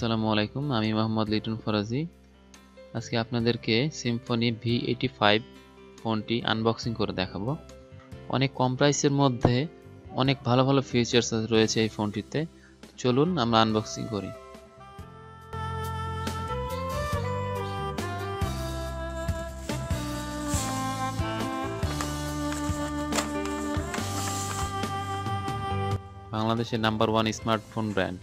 আসসালামু আলাইকুম, আমি মোহাম্মদ লিটন ফরাজি। আজকে আপনাদেরকে সিম্ফনি V85 ফোনটি আনবক্সিং করে দেখাবো। অনেক কম প্রাইসের মধ্যে অনেক ভালো ভালো ফিচার্স রয়েছে এই ফোনটিতে। চলুন আমরা আনবক্সিং করি। বাংলাদেশের নাম্বার 1 স্মার্টফোন ব্র্যান্ড।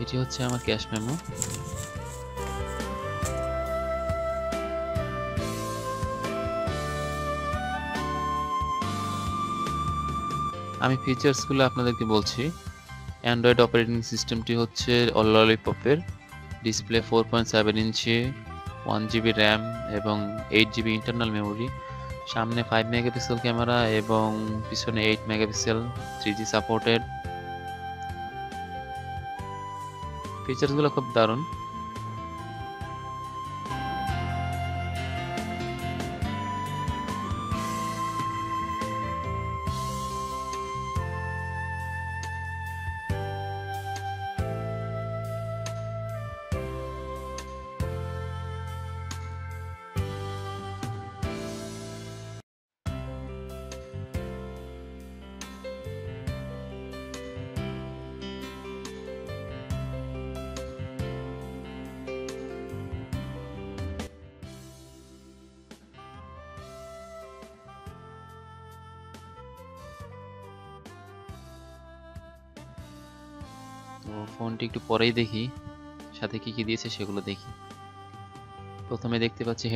এটি হচ্ছে আমার ক্যাশ মেমো। আমি ফিচার্সগুলো আপনাদেরকে বলছি। অ্যান্ড্রয়েড অপারেটিং সিস্টেমটি হচ্ছে ললিপপের, ডিসপ্লে 4.7 ইঞ্চি, 1 GB র্যাম এবং 8 GB ইন্টারনাল মেমোরি, সামনে 5 মেগাপিক্সেল ক্যামেরা এবং পিছনে 8 মেগাপিক্সেল, 3G সাপোর্টেড। ফিচার্সগুলো খুব দারুণ। তো ফোনটি একটু পরেই দেখি, সাথে কি কি দিয়েছে সেগুলো দেখি। প্রথমে দেখতে পাচ্ছি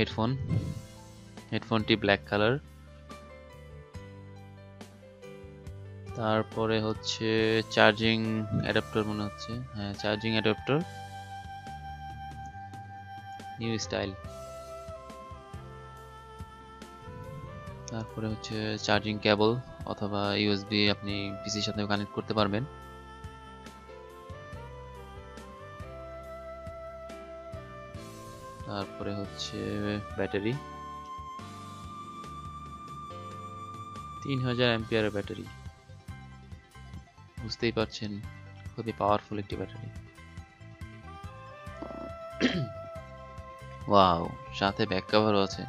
হেডফোনটি ব্ল্যাক কালার। তারপরে হচ্ছে চার্জিং অ্যাডাপ্টার, মনে হচ্ছে, হ্যাঁ চার্জিং অ্যাডাপ্টার, নিউ স্টাইল। তারপরে হচ্ছে চার্জিং কেবল অথবা ইউএসবি, আপনি পিসির সাথে কানেক্ট করতে পারবেন। তারপরে হচ্ছে ব্যাটারি, 3000 অ্যাম্পিয়ারের ব্যাটারি। বুঝতেই পারছেন, খুবই পাওয়ারফুল একটি ব্যাটারি। ওয়াও, সাথে ব্যাক কভারও আছে।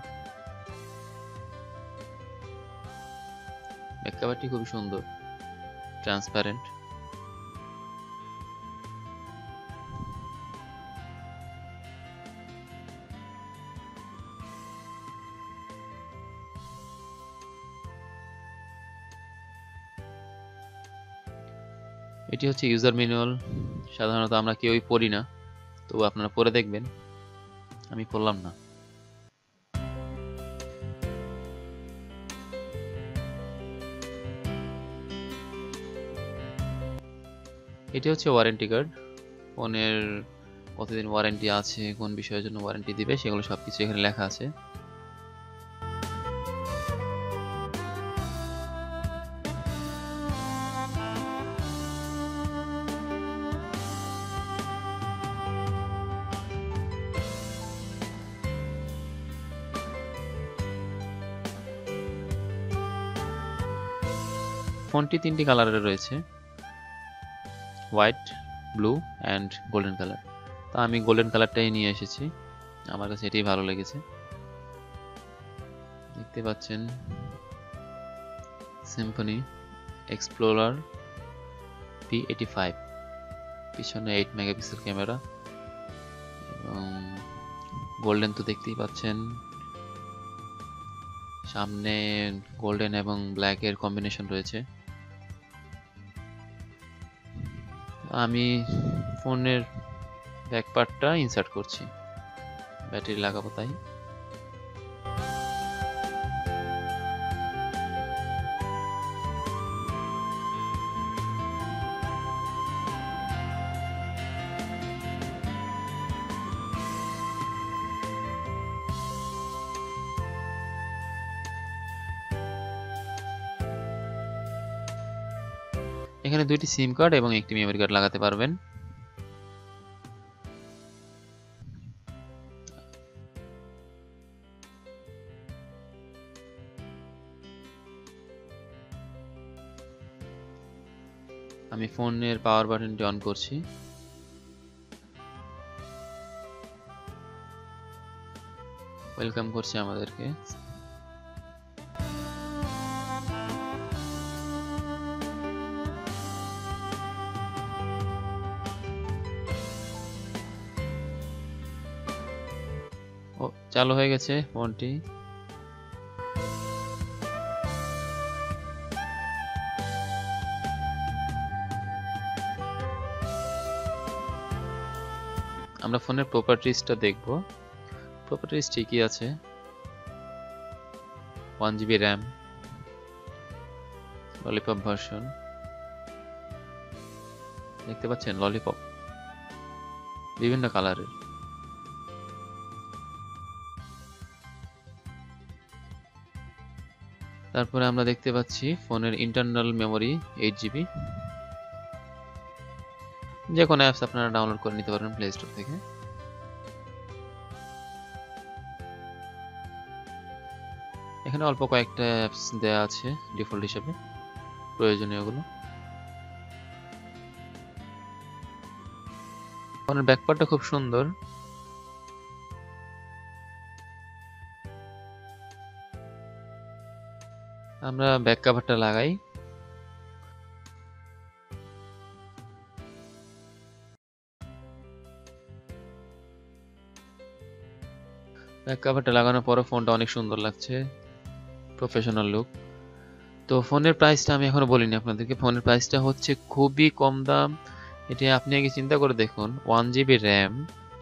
ব্যাক কভারটি খুবই সুন্দর, ট্রান্সপারেন্ট। এটি হচ্ছে ইউজার ম্যানুয়াল। সাধারণত আমরা কেউই পড়ি না, তবু আপনারা পড়ে দেখবেন, আমি পড়লাম না। এটি হচ্ছে ওয়ারেন্টি কার্ড। ফোনের কতদিন ওয়ারেন্টি আছে, কোন বিষয়ের জন্য ওয়ারেন্টি দিবে, সেগুলো সবকিছু এখানে লেখা আছে। ফোনটি 3টি কালারে রয়েছে, white, blue and golden colour. তা আমি গোল্ডেন কালারটাই নিয়ে এসেছি, আমার কাছে এটাই ভালো লেগেছে। দেখতে পাচ্ছেন সিম্ফনি এক্সপ্লোরার V85, পিছনে 8 মেগাপিক্সেল ক্যামেরা এবং গোল্ডেন তো দেখতেই পাচ্ছেন, সামনে গোল্ডেন এবং ব্ল্যাক এর কম্বিনেশন রয়েছে। আমি ফোনের ব্যাক পার্টটা ইনসার্ট করছি, ব্যাটারি লাগাবো তাই। এখানে 2টি সিম কার্ড এবং একটি মেমরি কার্ড লাগাতে পারবেন। আমি ফোনের পাওয়ার বাটনটি অন করছি। ওয়েলকাম করছি আমাদেরকে। ও চালু হয়ে গেছে ফোনটি। আমরা ফোনের প্রপার্টিজটা দেখব। প্রপার্টিজ ঠিকই আছে। 1GB র্যাম, ললিপপ ভার্সন, দেখতে পাচ্ছেন ললিপপ বিভিন্ন কালারের। তারপরে আমরা দেখতে পাচ্ছি ফোনের ইন্টারনাল মেমোরি 8GB। যে কোনো অ্যাপস আপনারা ডাউনলোড করে নিতে পারবেন প্লে স্টোর থেকে। এখানে অল্প কয়েকটা অ্যাপস দেয়া আছে ডিফল্ট হিসেবে, প্রয়োজনীয়গুলো। ফোনের ব্যাকপার্টটা খুব সুন্দর। আমরা ব্যাক কভারটা লাগাই। ব্যাক কভারটা লাগানোর পরও ফোনটা অনেক সুন্দর লাগছে, প্রফেশনাল লুক। তো ফোনের প্রাইসটা আমি এখনো বলিনি আপনাদেরকে। ফোনের প্রাইসটা হচ্ছে খুবই কম দাম। এটা আপনি আগে চিন্তা করে দেখুন, 1GB র্যাম,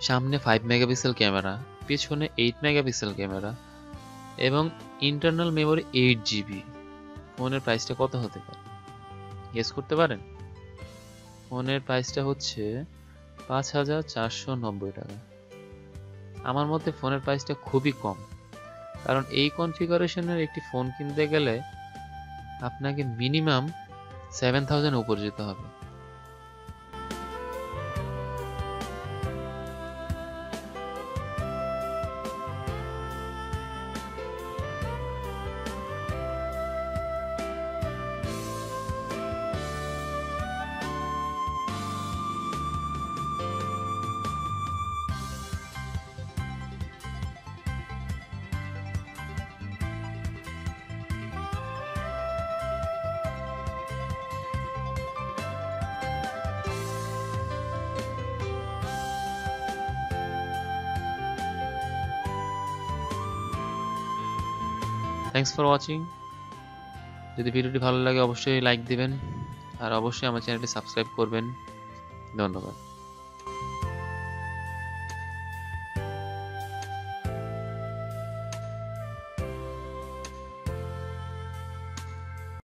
সামনে 5 মেগাপিক্সেল ক্যামেরা, পিছনে 8 মেগাপিক্সেল ক্যামেরা এবং ইন্টারনাল মেমোরি 8GB। ফোনের প্রাইসটা কত হতে পারে গেস করতে পারেন? ফোনের প্রাইসটা হচ্ছে 5,490 টাকা। আমার মতে ফোনের প্রাইসটা খুবই কম, কারণ এই কনফিগারেশনের একটি ফোন কিনতে গেলে আপনাকে মিনিমাম 7,000 উপর যেতে হবে। Thanks for watching. যদি ভিডিওটি ভালো লাগে অবশ্যই লাইক দিবেন আর অবশ্যই আমার চ্যানেলটি সাবস্ক্রাইব করবেন। ধন্যবাদ।